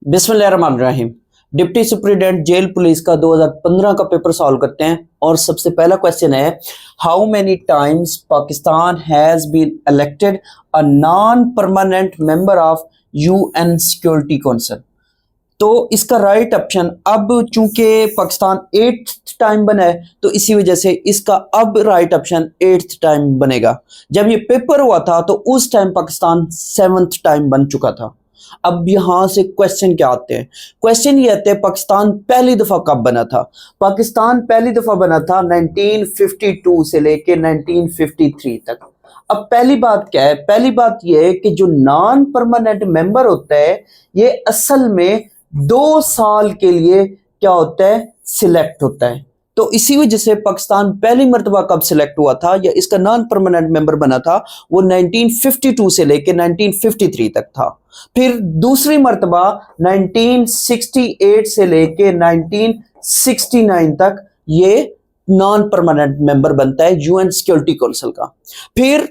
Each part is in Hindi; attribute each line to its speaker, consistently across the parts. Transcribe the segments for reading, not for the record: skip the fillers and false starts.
Speaker 1: बिस्मिल्लाहिर्रहमानिर्रहीम। डिप्टी सुप्रिटेंडेंट जेल पुलिस का 2015 का पेपर सॉल्व करते हैं और सबसे पहला क्वेश्चन है, how many times Pakistan has been elected a non permanent member of UN security council. तो इसका राइट ऑप्शन, अब चूंकि पाकिस्तान 8th टाइम बना है तो इसी वजह से इसका अब राइट ऑप्शन 8th टाइम बनेगा। जब ये पेपर हुआ था तो उस टाइम पाकिस्तान 7th टाइम बन चुका था। अब यहां से क्वेश्चन क्या आते हैं, क्वेश्चन ये आते हैं पाकिस्तान पहली दफा कब बना था। पाकिस्तान पहली दफा बना था 1952 से लेके 1953 तक। अब पहली बात क्या है, पहली बात ये है कि जो नॉन परमानेंट मेंबर होता है ये असल में 2 साल के लिए क्या होता है, सिलेक्ट होता है। तो इसी वजह से पाकिस्तान पहली मर्तबा कब सिलेक्ट हुआ था या इसका नॉन परमानेंट मेंबर बना था, वो 1952 से लेके 1953 तक था। फिर दूसरी मर्तबा 1968 से लेके 1969 तक ये नॉन परमानेंट मेंबर बनता है यूएन सिक्योरिटी काउंसिल का। फिर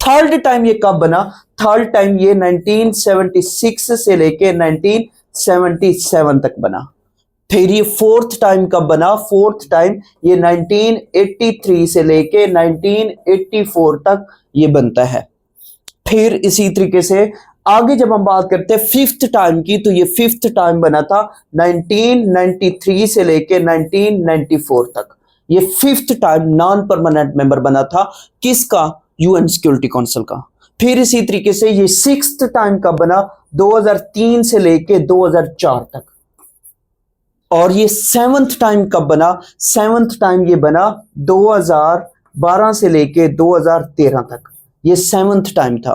Speaker 1: थर्ड टाइम ये कब बना, थर्ड टाइम ये 1976 से लेके 1977 तक बना। फिर ये फोर्थ टाइम कब बना, फोर्थ टाइम ये 1983 से लेके 1984 तक ये बनता है। फिर इसी तरीके से आगे जब हम बात करते हैं फिफ्थ टाइम की, तो ये फिफ्थ टाइम बना था 1993 से लेके 1994 तक। ये fifth time non permanent member बना था किसका, यूएन सिक्योरिटी काउंसिल का। फिर इसी तरीके से ये सिक्स्थ टाइम कब बना, 2003 से लेके 2004 तक। और ये सेवंथ टाइम कब बना, सेवंथ टाइम ये बना 2012 से लेके 2013 तक। ये सेवंथ टाइम था।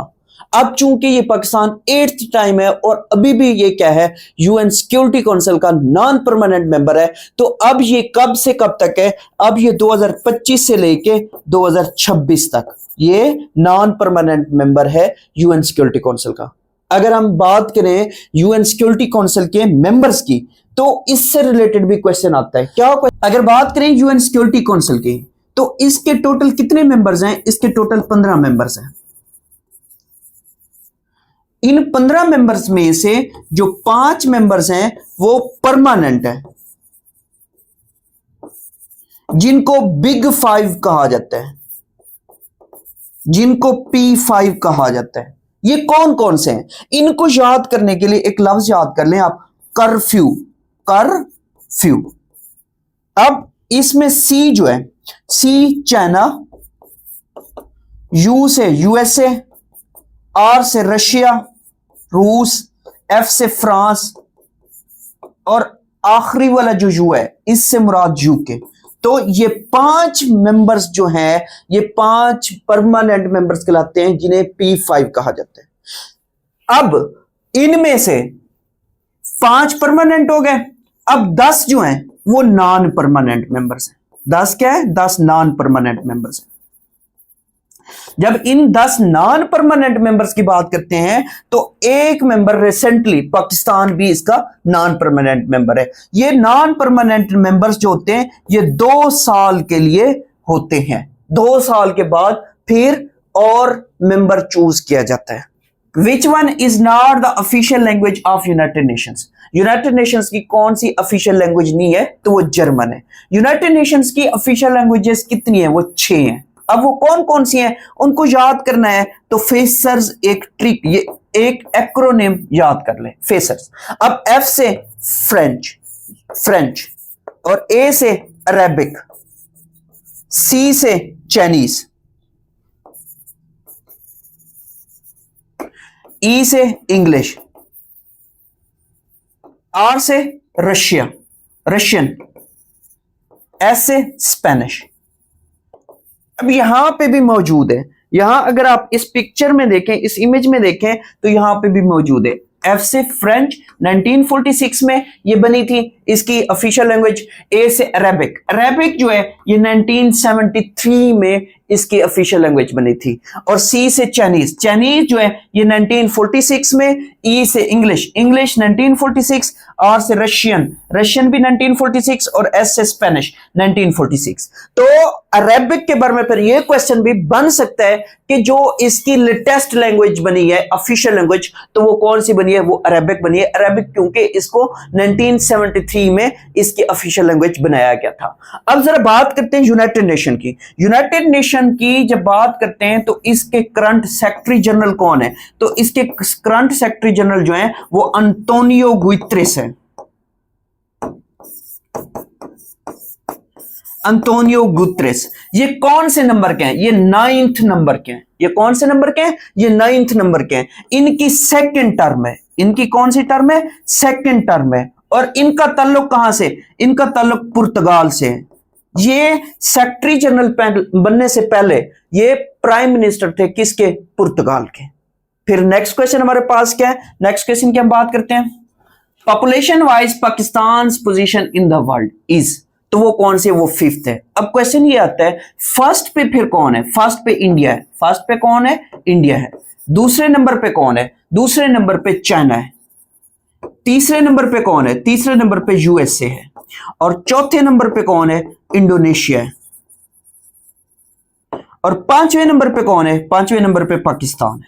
Speaker 1: अब चूंकि ये पाकिस्तान 8th टाइम है और अभी भी ये क्या है, यूएन सिक्योरिटी काउंसिल का नॉन परमानेंट मेंबर है, तो अब ये कब से कब तक है, अब ये 2025 से लेके 2026 तक ये नॉन परमानेंट मेंबर है यूएन सिक्योरिटी काउंसिल का। अगर हम बात करें यूएन सिक्योरिटी काउंसिल के मेंबर्स की, तो इससे रिलेटेड भी क्वेश्चन आता है। क्या अगर बात करें यूएन सिक्योरिटी काउंसिल की, तो इसके टोटल कितने मेंबर्स हैं, इसके टोटल 15 मेंबर्स हैं। इन 15 मेंबर्स में से जो 5 मेंबर्स हैं वो परमानेंट है, जिनको बिग 5 कहा जाता है, जिनको P5 कहा जाता है। ये कौन कौन से हैं, इनको याद करने के लिए एक लफ्ज याद कर लें आप, कर्फ्यू। कर्फ्यू। अब इसमें C जो है, C चाइना, U से यूएसए, R से रशिया रूस, F से फ्रांस, और आखिरी वाला जो U है इससे मुराद यूके। तो ये 5 मेंबर्स जो हैं ये 5 परमानेंट मेंबर्स कहलाते हैं, जिन्हें P5 कहा जाता है। अब इनमें से 5 परमानेंट हो गए, अब 10 जो हैं वो नॉन परमानेंट मेंबर्स हैं। 10 क्या है, 10 नॉन परमानेंट मेंबर्स हैं। जब इन 10 नॉन परमानेंट मेंबर्स की बात करते हैं तो एक मेंबर रिसेंटली पाकिस्तान भी इसका नॉन परमानेंट मेंबर है। ये नॉन परमानेंट मेंबर्स जो होते हैं ये 2 साल के लिए होते हैं। 2 साल के बाद फिर और मेंबर चूज किया जाता है। Which one is not the official language of United Nations. United Nations की कौन सी ऑफिशियल लैंग्वेज नहीं है, तो वो जर्मन है। यूनाइटेड नेशंस की ऑफिशियल लैंग्वेजेस कितनी है, वो 6 हैं। अब वो कौन कौन सी हैं उनको याद करना है, तो फेसर्स एक ट्रिक, ये एक एक्रोनिम याद कर ले, फेसर्स। अब F से फ्रेंच, फ्रेंच, और A से अरेबिक, C से चाइनीज, E से इंग्लिश, R से रशिया, रशियन, S से स्पेनिश। अब यहां पे भी मौजूद है, यहां अगर आप इस पिक्चर में देखें, इस इमेज में देखें, तो यहां पे भी मौजूद है। F से फ्रेंच 1946 में ये बनी थी इसकी ऑफिशियल लैंग्वेज। A से अरेबिक, अरेबिक जो है ये 1973 में इसकी ऑफिशियल लैंग्वेज बनी थी। और सी से चाइनीज, चाइनीज जो है ये 1946 में, ई से इंग्लिश, इंग्लिश 1946, आर से रशियन, रशियन भी 1946 और एस से स्पेनिश 1946। तो अरेबिक के बारे में फिर ये क्वेश्चन भी बन सकता है कि जो इसकी लेटेस्ट लैंग्वेज बनी है ऑफिशियल लैंग्वेज, तो वो कौन सी बनी है, वो अरेबिक बनी है। अरेबिक क्योंकि इसको 1973 में इसकी ऑफिशियल लैंग्वेज बनाया गया था। अब जरा बात करते हैं यूनाइटेड नेशन की। यूनाइटेड नेशन की जब बात करते हैं तो इसके करंट सेक्रेटरी जनरल कौन है, तो इसके करंट सेक्रेटरी जनरल जो है वो अंतोनियो गुतेरेस है। अंतोनियो गुतेरेस, ये कौन से नंबर के हैं, ये 9th नंबर के हैं। ये कौन से नंबर के हैं, ये 9th नंबर के हैं। इनकी सेकंड टर्म है, इनकी कौन सी टर्म है, सेकंड टर्म है। और इनका ताल्लुक कहां से, इनका ताल्लुक पुर्तगाल से है। ये सेक्रेटरी जनरल बनने से पहले ये प्राइम मिनिस्टर थे किसके, पुर्तगाल के। फिर नेक्स्ट क्वेश्चन हमारे पास क्या है, नेक्स्ट क्वेश्चन की हम बात करते हैं। Population wise Pakistan position in the world is, तो वो कौन से, वो 5th है। अब क्वेश्चन ये आता है फर्स्ट पे फिर कौन है, फर्स्ट पे इंडिया है, फर्स्ट पे कौन है, इंडिया है। दूसरे नंबर पे कौन है, दूसरे नंबर पे चाइना है। तीसरे नंबर पे कौन है, तीसरे नंबर पे यूएसए है। और चौथे नंबर पे कौन है, इंडोनेशिया है। और 5वें नंबर पे कौन है, 5वें नंबर पे पाकिस्तान है।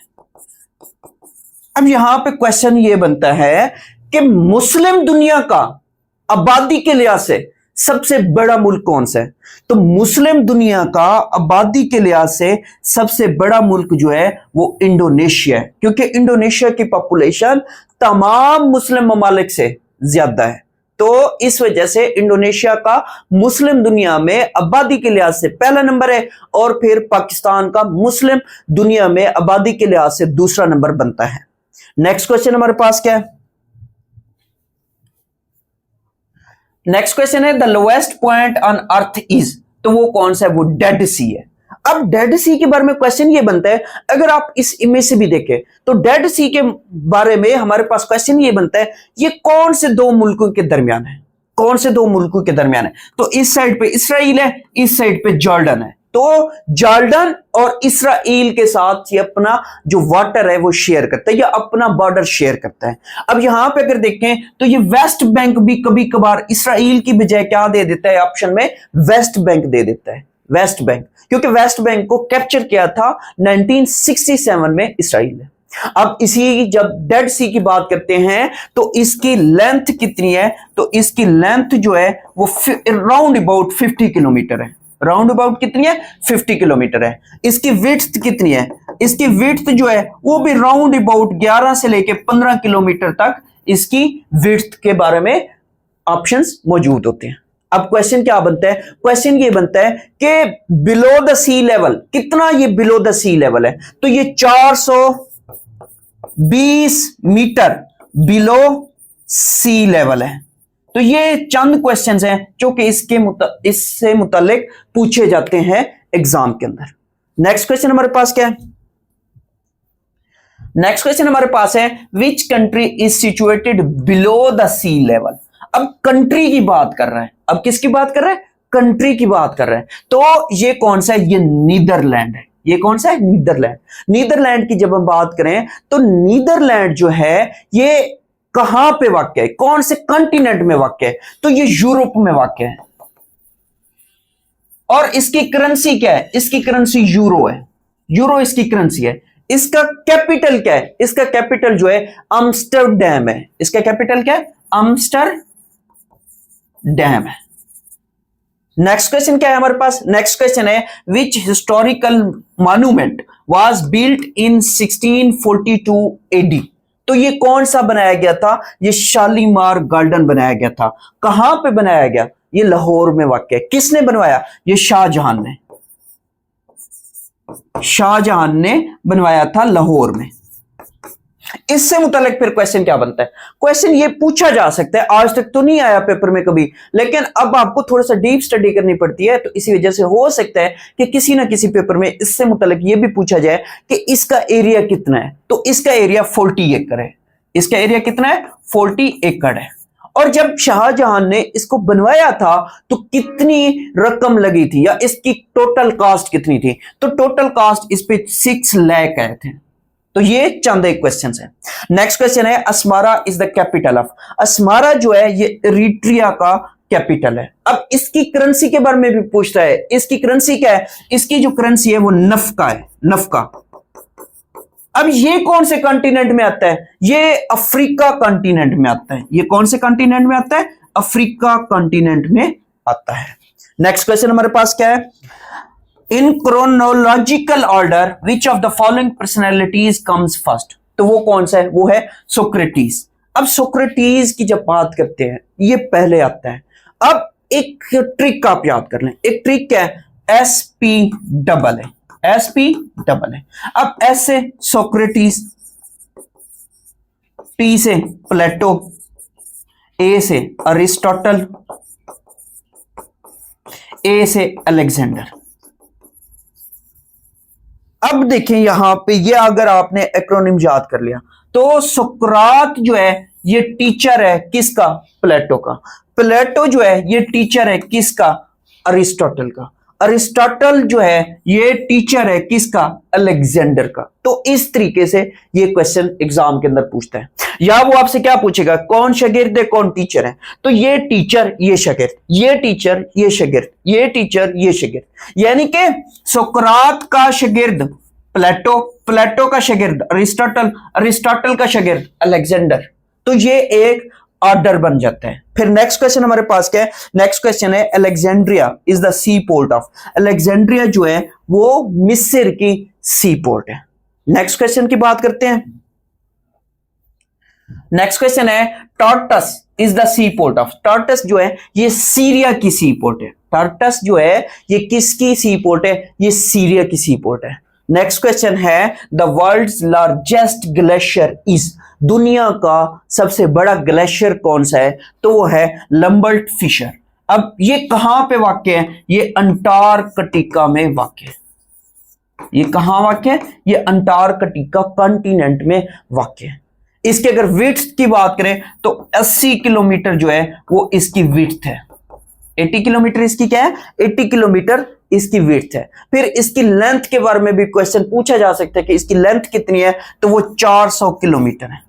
Speaker 1: अब यहां पे क्वेश्चन ये बनता है कि मुस्लिम दुनिया का आबादी के लिहाज से सबसे बड़ा मुल्क कौन सा है, तो मुस्लिम दुनिया का आबादी के लिहाज से सबसे बड़ा मुल्क जो है वो इंडोनेशिया है, क्योंकि इंडोनेशिया की पॉपुलेशन तमाम मुस्लिम ममालिक से ज्यादा है। तो इस वजह से इंडोनेशिया का मुस्लिम दुनिया में आबादी के लिहाज से पहला नंबर है, और फिर पाकिस्तान का मुस्लिम दुनिया में आबादी के लिहाज से दूसरा नंबर बनता है। नेक्स्ट क्वेश्चन हमारे पास क्या है, नेक्स्ट क्वेश्चन है the lowest point on earth is, तो वो कौन सा है, वो डेड सी है। अब डेड सी के बारे में क्वेश्चन ये बनता है, अगर आप इस इमेज से भी देखें तो डेड सी के बारे में हमारे पास क्वेश्चन ये बनता है ये कौन से दो मुल्कों के दरमियान है, कौन से दो मुल्कों के दरमियान है। तो इस साइड पे इसराइल है, इस साइड पे जॉर्डन है। तो जॉर्डन और इसराइल के साथ ये अपना जो वाटर है वो शेयर करता है, या अपना बॉर्डर शेयर करता है। अब यहां पे अगर देखें तो ये वेस्ट बैंक भी कभी कभार इसराइल की बजाय क्या दे देता है, ऑप्शन में वेस्ट बैंक दे देता है, वेस्ट बैंक, क्योंकि वेस्ट बैंक को कैप्चर किया था 1967 में इसराइल ने। अब इसी जब डेड सी की बात करते हैं तो इसकी लेंथ कितनी है, तो इसकी लेंथ जो है वो राउंड अबाउट 50 किलोमीटर है। राउंड अबाउट कितनी है, 50 किलोमीटर है। इसकी विड्थ कितनी है, इसकी विड्थ जो है वो भी राउंड अबाउट 11 से लेके 15 किलोमीटर तक इसकी विड्थ के बारे में ऑप्शंस मौजूद होते हैं। अब क्वेश्चन क्या बनता है, क्वेश्चन ये बनता है कि बिलो द सी लेवल, कितना ये बिलो द सी लेवल है, तो ये 420 मीटर बिलो सी लेवल है। तो ये चंद क्वेश्चंस हैं जो कि इससे मुतालिक पूछे जाते हैं एग्जाम के अंदर। नेक्स्ट क्वेश्चन हमारे पास क्या है, नेक्स्ट क्वेश्चन हमारे पास है which country is situated below the sea level. अब कंट्री की बात कर रहा है, अब किसकी बात कर रहा है, कंट्री की बात कर रहा है। तो ये कौन सा है, ये नीदरलैंड है। ये कौन सा है, नीदरलैंड। नीदरलैंड की जब हम बात करें तो नीदरलैंड जो है ये कहां पे वाक़या है, कौन से कॉन्टिनेंट में वाक़या है, तो ये यूरोप में वाक़या है। और इसकी करेंसी क्या है, इसकी करेंसी यूरो है, यूरो इसकी करेंसी है। इसका कैपिटल क्या है, इसका कैपिटल जो है अम्स्टरडैम है। इसका कैपिटल क्या है, अम्स्टरडैम है। नेक्स्ट क्वेश्चन क्या है हमारे पास, नेक्स्ट क्वेश्चन है which historical monument was built in 1642 AD. तो ये कौन सा बनाया गया था, ये शालीमार गार्डन बनाया गया था। कहां पे बनाया गया, ये लाहौर में वाक़या है। किसने बनवाया, ये शाहजहां ने, शाहजहां ने बनवाया था लाहौर में। इससे मुतालिक फिर क्वेश्चन क्या बनता है, क्वेश्चन ये पूछा जा सकता है, आज तक तो नहीं आया पेपर में कभी, लेकिन अब आपको थोड़ा सा डीप स्टडी करनी पड़ती है, तो इसी वजह से हो सकता है कि किसी ना किसी पेपर में इससे मुतालिक ये भी पूछा जाए कि इसका एरिया कितना है। तो इसका एरिया 40 एकड़ है। इसका एरिया कितना है, 40 एकड़ है। और जब शाहजहां ने इसको बनवाया था तो कितनी रकम लगी थी या इसकी टोटल कॉस्ट कितनी थी? तो टोटल कॉस्ट इस पे 6 लाख आए थे। तो ये चंद एक क्वेश्चन है। नेक्स्ट क्वेश्चन है Asmara is the capital of. Asmara जो है ये इरिट्रिया का कैपिटल है। अब इसकी करेंसी के बारे में भी पूछता है। इसकी करेंसी क्या है? इसकी जो करेंसी है वो नफका है, नफका। अब ये कौन से कॉन्टिनेंट में आता है? ये अफ्रीका कॉन्टिनेंट में आता है। ये कौन से कॉन्टिनेंट में आता है? अफ्रीका कॉन्टिनेंट में आता है। नेक्स्ट क्वेश्चन हमारे पास क्या है? In chronological order which of the following personalities comes first. तो वो कौन सा है? वो है सोक्रेटिस। अब सोक्रेटिस की जब बात करते हैं ये पहले आता है। अब एक ट्रिक आप याद कर लें। एक ट्रिक क्या है? SP डबल है, SP डबल है। अब S से सोक्रेटिस, P से प्लेटो, A से अरिस्टोटल, A से अलेक्जेंडर। अब देखें यहां पे ये अगर आपने एक्रोनिम याद कर लिया तो सुकरात जो है ये टीचर है किसका? प्लेटो का। प्लेटो जो है ये टीचर है किसका? अरिस्टोटल का। अरिस्टोटल जो है ये टीचर है किसका? अलेक्जेंडर का। तो इस तरीके से ये क्वेश्चन एग्जाम के अंदर पूछता है। या वो आपसे क्या पूछेगा? कौन शागिर्द है, कौन टीचर है? तो ये टीचर, ये शागिर्द, ये टीचर, ये शागिर्द, ये टीचर, ये शागिर्द। यानी कि सुकरात का शागिर्द प्लेटो, प्लेटो का शागिर्द अरिस्टोटल, अरिस्टोटल का शागिर्द अलेक्जेंडर। तो ये एक ऑर्डर बन जाता है। फिर नेक्स्ट क्वेश्चन हमारे पास क्या है? नेक्स्ट क्वेश्चन है Alexandria is the sea port of. Alexandria जो है वो मिस्र की सी पोर्ट है। नेक्स्ट क्वेश्चन की बात करते हैं। नेक्स्ट क्वेश्चन है Tartus is the sea port of. Tartus जो है ये सीरिया की सी पोर्ट है। टार्टस जो है ये किसकी सी पोर्ट है? ये सीरिया की सी पोर्ट है। नेक्स्ट क्वेश्चन है the world's largest glacier is. दुनिया का सबसे बड़ा ग्लेशियर कौन सा है? तो वो है लंबर्ट फिशर। अब ये कहां पे वाक़ है? ये अंटार्कटिका में वाक़ है। ये कहां वाक़ है? ये अंटार्कटिका कॉन्टिनेंट में वाक़ है। इसके अगर विड्थ की बात करें तो 80 किलोमीटर जो है वो इसकी विड्थ है। 80 किलोमीटर इसकी क्या है? 80 किलोमीटर इसकी विड्थ है। फिर इसकी लेंथ के बारे में भी क्वेश्चन पूछा जा सकता है कि इसकी लेंथ कितनी है? तो वो 400 किलोमीटर है।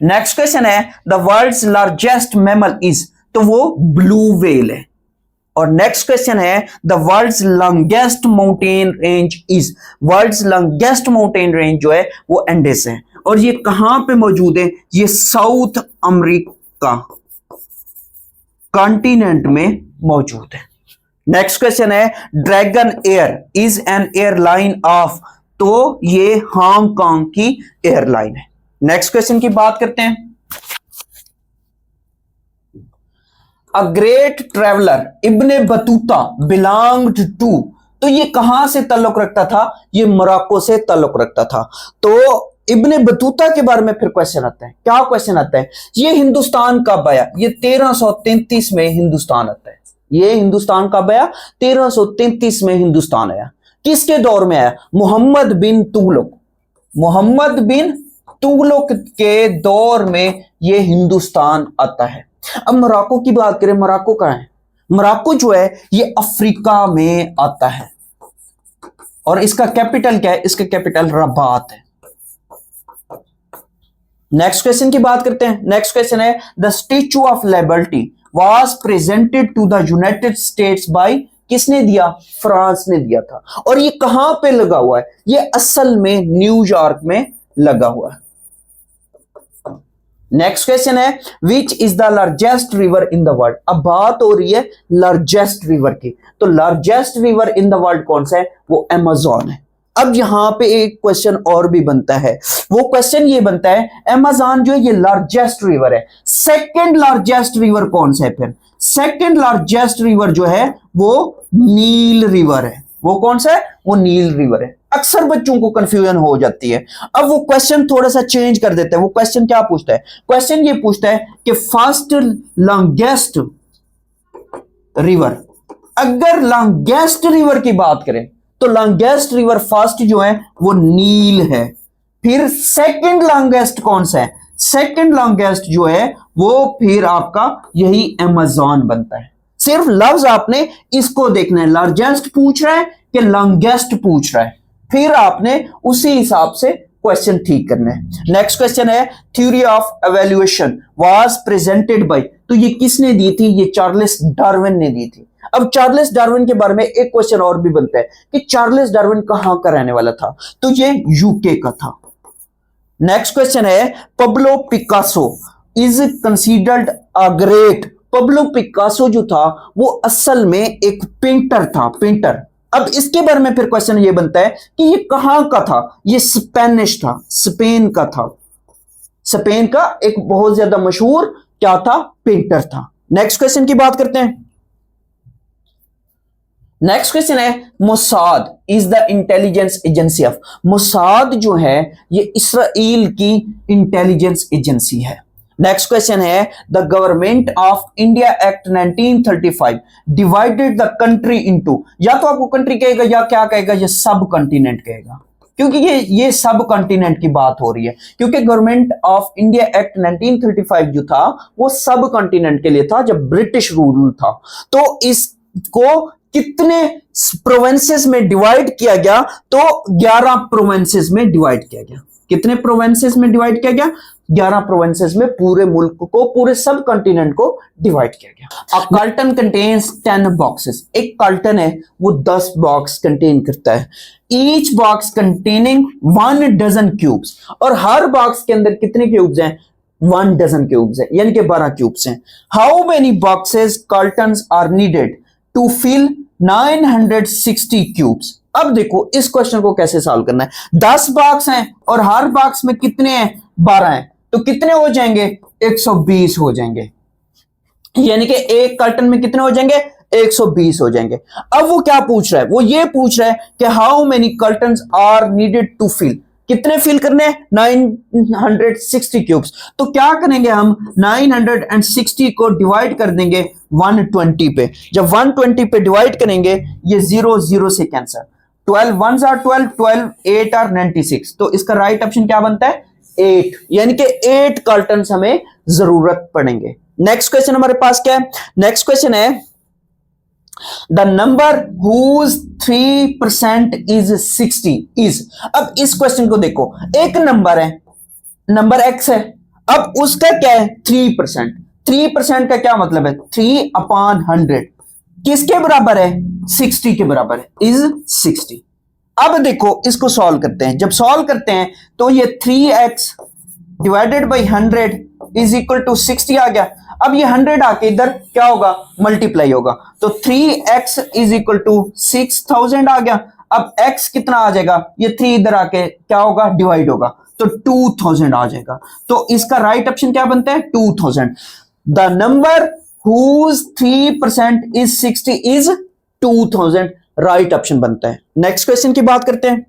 Speaker 1: नेक्स्ट क्वेश्चन है the world's largest mammal is. तो वो ब्लू व्हेल है। और नेक्स्ट क्वेश्चन है the world's longest mountain range is. World's longest mountain range जो है वो एंडेस है। और ये कहां पे मौजूद है? ये साउथ अमेरिका कॉन्टिनेंट में मौजूद है। नेक्स्ट क्वेश्चन है dragon air is an airline of. तो ये हांगकांग की एयरलाइन है। नेक्स्ट क्वेश्चन की बात करते हैं। A great traveller Ibn Battuta belonged to. तो ये कहां से ताल्लुक रखता था? ये मोरक्को से ताल्लुक रखता था। तो इब्ने बतूता के बारे में फिर क्वेश्चन आता है। क्या क्वेश्चन आता है? ये हिंदुस्तान कब आया? ये 1333 में हिंदुस्तान आता है। ये हिंदुस्तान कब आया? 1333 में हिंदुस्तान आया। किसके दौर में आया? मोहम्मद बिन तुगलक। मोहम्मद बिन तुगलक के दौर में ये हिंदुस्तान आता है। अब मोरक्को की बात करें, मोरक्को कहां है? मोरक्को जो है ये अफ्रीका में आता है। और इसका कैपिटल क्या है? इसका कैपिटल रबात है। नेक्स्ट क्वेश्चन की बात करते हैं। नेक्स्ट क्वेश्चन है the Statue of Liberty was presented to the United States by. किसने दिया? फ्रांस ने दिया था। और ये कहां पे लगा हुआ है? ये असल में न्यूयॉर्क में लगा हुआ है। नेक्स्ट क्वेश्चन है which is the largest river in the world. अब बात हो रही है लार्जेस्ट रिवर की। तो largest river in the world कौन सा है? वो अमेज़न है। अब यहां पे एक क्वेश्चन और भी बनता है। वो क्वेश्चन ये बनता है अमेज़न जो है ये लार्जेस्ट रिवर है। सेकंड लार्जेस्ट रिवर कौन सा है? फिर सेकंड लार्जेस्ट रिवर जो है वो नील रिवर है। वो कौन सा है? वो नील रिवर है। अक्सर बच्चों को कंफ्यूजन हो जाती है। अब वो क्वेश्चन थोड़ा सा चेंज कर देते हैं। वो क्वेश्चन क्या पूछता है? क्वेश्चन ये पूछता है कि फर्स्ट लॉन्गेस्ट रिवर। अगर लॉन्गेस्ट रिवर की बात करें तो लॉन्गेस्ट रिवर फर्स्ट जो है वो नील है। फिर सेकंड लॉन्गेस्ट कौन सा है? सेकंड लॉन्गेस्ट जो है वो फिर आपका यही अमेजॉन बनता है। सिर्फ लफ्ज आपने इसको देखना है, लार्जेस्ट पूछ रहा है कि लॉन्गेस्ट पूछ रहा है, फिर आपने उसी हिसाब से क्वेश्चन ठीक करना है। नेक्स्ट क्वेश्चन है theory of evaluation was presented by, तो ये किसने दी थी? ये चार्ल्स डार्विन ने दी थी। अब चार्ल्स डार्विन के बारे में एक क्वेश्चन और भी बनता है कि चार्ल्स डार्विन कहां का रहने वाला था, तो ये यूके का था। नेक्स्ट क्वेश्चन है Pablo Picasso is considered a great. Pablo Picasso जो था वो असल में एक पेंटर था, पेंटर। अब इसके बारे में फिर क्वेश्चन ये बनता है कि ये कहां का था? ये स्पेनिश था, स्पेन का था। स्पेन का एक बहुत ज्यादा मशहूर क्या था? पेंटर था। नेक्स्ट क्वेश्चन की बात करते हैं। नेक्स्ट क्वेश्चन है Mossad is the intelligence agency of. Mossad जो है ये इसराइल की इंटेलिजेंस एजेंसी है। नेक्स्ट क्वेश्चन है the government of India act 1935 divided the country into, या तो आपको कंट्री कहेगा या क्या कहेगा? ये सब कॉन्टिनेंट कहेगा, क्योंकि ये सब कॉन्टिनेंट की बात हो रही है, क्योंकि गवर्नमेंट ऑफ इंडिया एक्ट 1935 जो था वो सब कॉन्टिनेंट के लिए था जब ब्रिटिश रूल था। तो इसको कितने प्रोविंसेस में डिवाइड किया गया? तो 11 प्रोविंसेस में डिवाइड किया गया। कितने प्रोविंसेस में डिवाइड किया गया? 11 प्रोविंसेस में पूरे मुल्क को, पूरे सब कॉन्टिनेंट को डिवाइड किया गया। A carton contains 10 boxes. एक कार्टन है वो 10 बॉक्स कंटेन करता है। Each box containing 1 dozen cubes, और हर बॉक्स के अंदर कितने क्यूब्स हैं? 1 डजन क्यूब्स है, यानी कि 12 क्यूब्स हैं। How many boxes cartons are needed to fill 960 cubes. अब देखो इस क्वेश्चन को कैसे सॉल्व करना है। 10 बॉक्स हैं और हर बॉक्स में कितने हैं? 12 हैं, तो कितने हो जाएंगे? 120 हो जाएंगे, यानी कि एक कार्टन में कितने हो जाएंगे? 120 हो जाएंगे। अब वो क्या पूछ रहा है? वो ये पूछ रहा है कि how many cartons are needed to fill, कितने फिल करने हैं? 960 क्यूब्स। तो क्या करेंगे हम? 960 को डिवाइड कर देंगे 120 पे। जब 120 पे डिवाइड करेंगे ये 0 0 से कैंसर, 12 1s are 12, 12 8 are 96। तो इसका राइट ऑप्शन क्या बनता है? 8, यानी कि 8 कार्टन हमें जरूरत पड़ेंगे। नेक्स्ट क्वेश्चन हमारे पास क्या है? नेक्स्ट क्वेश्चन है the number whose 3% is 60 is। अब इस क्वेश्चन को देखो, एक नंबर है, नंबर x है, अब उसका क्या है? 3%। 3% का क्या मतलब है? 3/100 किसके बराबर है? 60 के बराबर है, इज 60। अब देखो इसको सॉल्व करते हैं। जब सॉल्व करते हैं तो ये 3x divided by 100 is equal to 60 आ गया। अब ये 100 आके इधर क्या होगा? मल्टीप्लाई होगा, तो 3x इज इक्वल टू 6000 आ गया। अब x कितना आ जाएगा? ये 3 इधर आके क्या होगा? डिवाइड होगा, तो 2000 आ जाएगा। तो इसका राइट ऑप्शन क्या बनता है? 2000। The number whose 3% is 60 is 2000, right option बनता है। नेक्स्ट क्वेश्चन की बात करते हैं।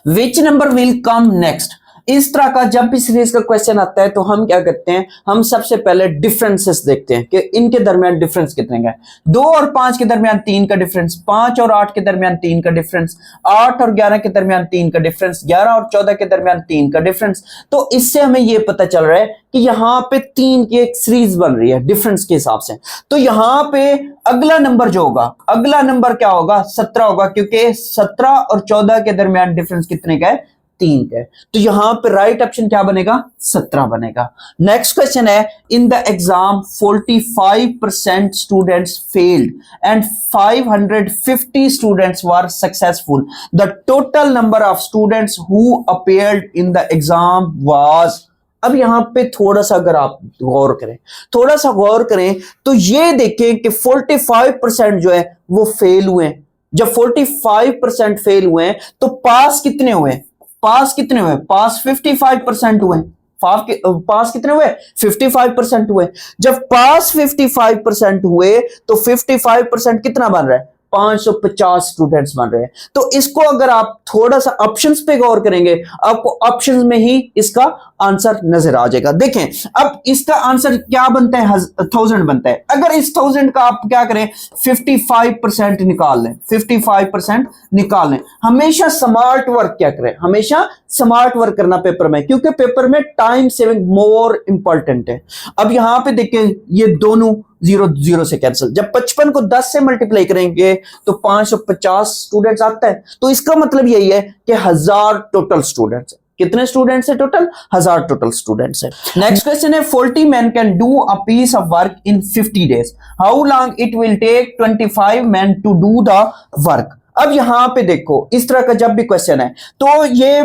Speaker 1: Which number will come next. इस तरह का जब भी सीरीज का क्वेश्चन आता है तो हम क्या करते हैं? हम सबसे पहले डिफरेंसेस देखते हैं कि इनके दरमियान डिफरेंस कितने का है। 2 और 5 के दरमियान 3 का डिफरेंस, 5 और 8 के दरमियान 3 का डिफरेंस, 8 और 11 के दरमियान 3 का डिफरेंस, 11 और 14 के दरमियान 3 का डिफरेंस। तो इससे हमें यह पता चल रहा है कि यहां पे 3 की एक सीरीज बन रही है डिफरेंस के हिसाब से। तो यहां पे अगला नंबर जो होगा, अगला नंबर क्या होगा? 17 होगा, क्योंकि 17 और 14 के दरमियान डिफरेंस कितने का है? 3 का। तो यहां पे राइट ऑप्शन क्या बनेगा? 17 बनेगा। नेक्स्ट क्वेश्चन है in the exam 45% students failed and 550 students were successful. The total number of students who appeared in the exam was. अब यहां पे थोड़ा सा अगर आप गौर करें, थोड़ा सा गौर करें तो ये देखें कि 45% जो है वो फेल हुए। जब 45% फेल हुए तो पास कितने हुए? पास कितने हुए? पास 55% हुए। पास कितने हुए? 55% हुए। जब पास 55% हुए तो 55% कितना बन रहा है? 550 स्टूडेंट्स बन रहे हैं। तो इसको अगर आप थोड़ा सा ऑप्शंस पे गौर करेंगे, आपको ऑप्शंस में ही इसका आंसर नजर आ जाएगा। देखें अब इसका आंसर क्या बनता है, 1000 बनता है। अगर इस 1000 का आप क्या करें, 55% निकाल लें, 55% निकाल लें। हमेशा स्मार्ट वर्क क्या करें, हमेशा स्मार्ट वर्क करना पेपर में, क्योंकि पेपर में टाइम सेविंग मोर इंपॉर्टेंट है। अब यहां पे देखें ये दोनों 0 से कैंसिल, जब 55 को 10 से मल्टीप्लाई करेंगे तो 550 स्टूडेंट्स आता है। तो इसका मतलब यही है कि 1000 टोटल स्टूडेंट्स है। कितने स्टूडेंट्स है टोटल, 1000 टोटल स्टूडेंट्स है। नेक्स्ट क्वेश्चन है 40 men can do a piece of work in 50 days, how long it will take 25 men to do the work. अब यहां पे देखो इस तरह का जब भी क्वेश्चन है तो ये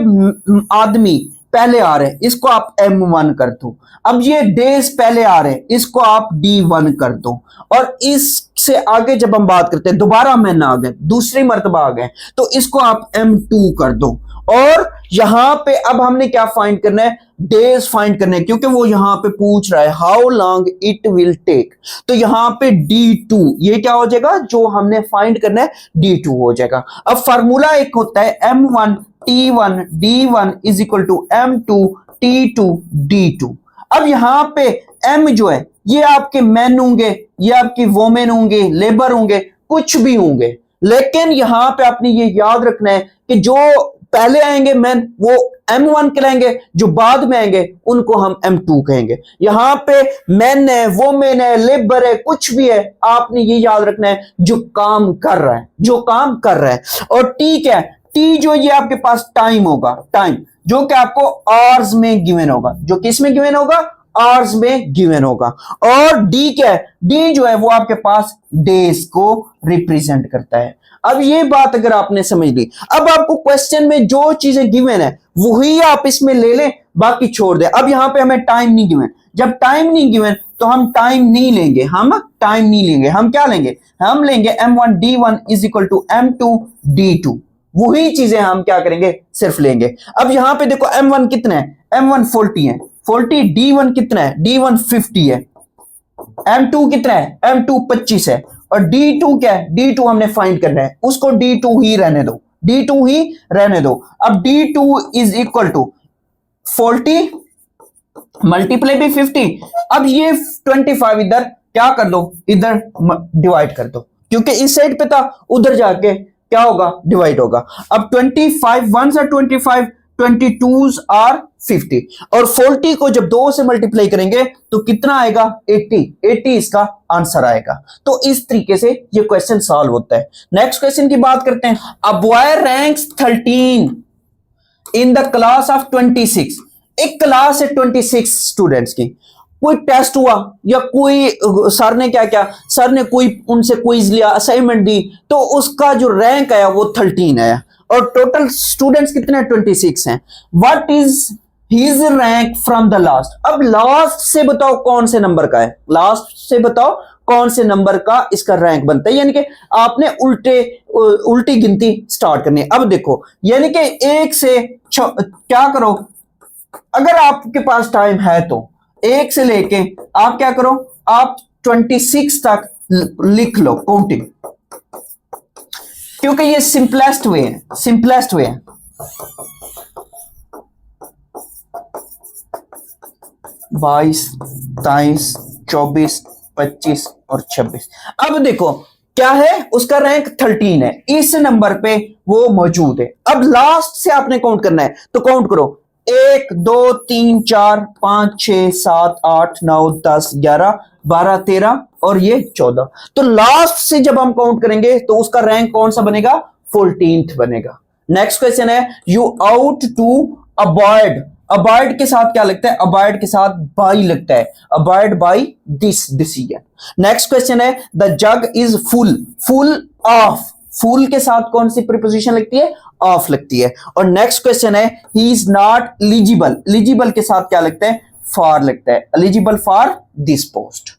Speaker 1: आदमी पहले आ रहे हैं, इसको आप M1 कर दो। अब ये डेज पहले आ रहे हैं, इसको आप D1 कर दो। और इससे आगे जब हम बात करते हैं दोबारा मैन आ गए, दूसरी मर्तबा आ गए, तो इसको आप M2 कर दो। और यहां पे अब हमने क्या फाइंड करना है, डेज फाइंड करने, क्योंकि वो यहां पे पूछ रहा है how long it will take. तो यहां पे D2 ये क्या हो जाएगा, जो हमने फाइंड करना है D2 हो जाएगा। अब फार्मूला एक होता है M1 T1 D1 is equal to M2 T2 D2। अब यहां पे M जो है ये आपके मैन होंगे, ये आपकी वोमेन होंगे, लेबर होंगे, कुछ भी होंगे, लेकिन यहां पे आपने ये याद रखना है कि जो पहले आएंगे मैन वो M1 कहलाएंगे, जो बाद में आएंगे उनको हम M2 कहेंगे। यहां पे मैन है, वोमेन है, लेबर है, कुछ भी है, आपने ये याद रखना है जो काम कर रहा है, जो काम कर रहा है। और टी क्या है, टी जो ये आपके पास टाइम होगा, टाइम जो कि आपको आवर्स में गिवन होगा, जो किस में गिवन होगा, आवर्स में गिवन होगा। और डी क्या है, डी जो है वो आपके पास डेज को रिप्रेजेंट करता है। अब ये बात अगर आपने समझ ली, अब आपको क्वेश्चन में जो चीजें गिवन है वही आप इसमें ले लें, बाकी छोड़ दें। अब यहां पे हमें टाइम नहीं गिवन, जब टाइम नहीं गिवन तो हम टाइम नहीं लेंगे, हम टाइम नहीं लेंगे, हम क्या लेंगे, हम लेंगे M1 D1 is equal to M2 D2। वही चीजें हम क्या करेंगे, सिर्फ लेंगे। अब यहां पे देखो M1 कितना है, M1 40 है, 40, D1 कितना है, D1 50 है, M2 कितना है, M2 25 है, और D2 क्या है, D2 हमने फाइंड करना है, उसको D2 ही रहने दो, D2 ही रहने दो। अब D2 is equal to 40 multiply by 50। अब ये 25 इधर क्या कर दो, इधर डिवाइड कर दो, क्योंकि इस साइड पे था, उधर जाके क्या होगा, डिवाइड होगा। अब 25 1s are 25, 22s are 50, और 40 को जब 2 से मल्टीप्लाई करेंगे तो कितना आएगा, 80 इसका आंसर आएगा। तो इस तरीके से ये क्वेश्चन सॉल्व होता है। नेक्स्ट क्वेश्चन की बात करते हैं। A boy ranks 13 in the class of 26। एक क्लास है 26 स्टूडेंट्स की, कोई टेस्ट हुआ या कोई सर ने क्या किया, सर ने कोई उनसे क्विज लिया, असाइनमेंट दी, तो उसका जो रैंक आया वो 13 आया, और टोटल स्टूडेंट्स कितने 26 हैं। What is his rank from the last. अब लास्ट से बताओ कौन से नंबर का है, लास्ट से बताओ कौन से नंबर का इसका रैंक बनता है, यानी कि आपने उल्टी गिनती स्टार्ट करनी है। अब देखो यानी कि एक से क्या करो, अगर आपके पास टाइम है तो एक से लेके आप क्या करो, आप 26 तक लिख लो काउंटिंग, क्योंकि ये सिंपलेस्ट वे है, सिंपलेस्ट वे है। बाईस, 23, 24, 25 और 26। अब देखो क्या है, उसका रैंक 13 है, इस नंबर पे वो मौजूद है। अब लास्ट से आपने काउंट करना है, तो काउंट करो 1 2 3 4 5 6 7 8 9 10 11 12 13 और ये 14। तो लास्ट से जब हम काउंट करेंगे तो उसका रैंक कौन सा बनेगा, 14th बनेगा। नेक्स्ट क्वेश्चन है, you out to avoid. Avoid के साथ क्या लगता है, अवॉइड के साथ बाई लगता है, avoid by this decision. Next question है, the jug is full, full of. Full के साथ कौन सी प्रीपोजिशन लगती है, ऑफ लगती है। और नेक्स्ट क्वेश्चन है, he is not eligible. Eligible के साथ क्या लगता है, फॉर लगता है, एलिजिबल फॉर दिस पोस्ट।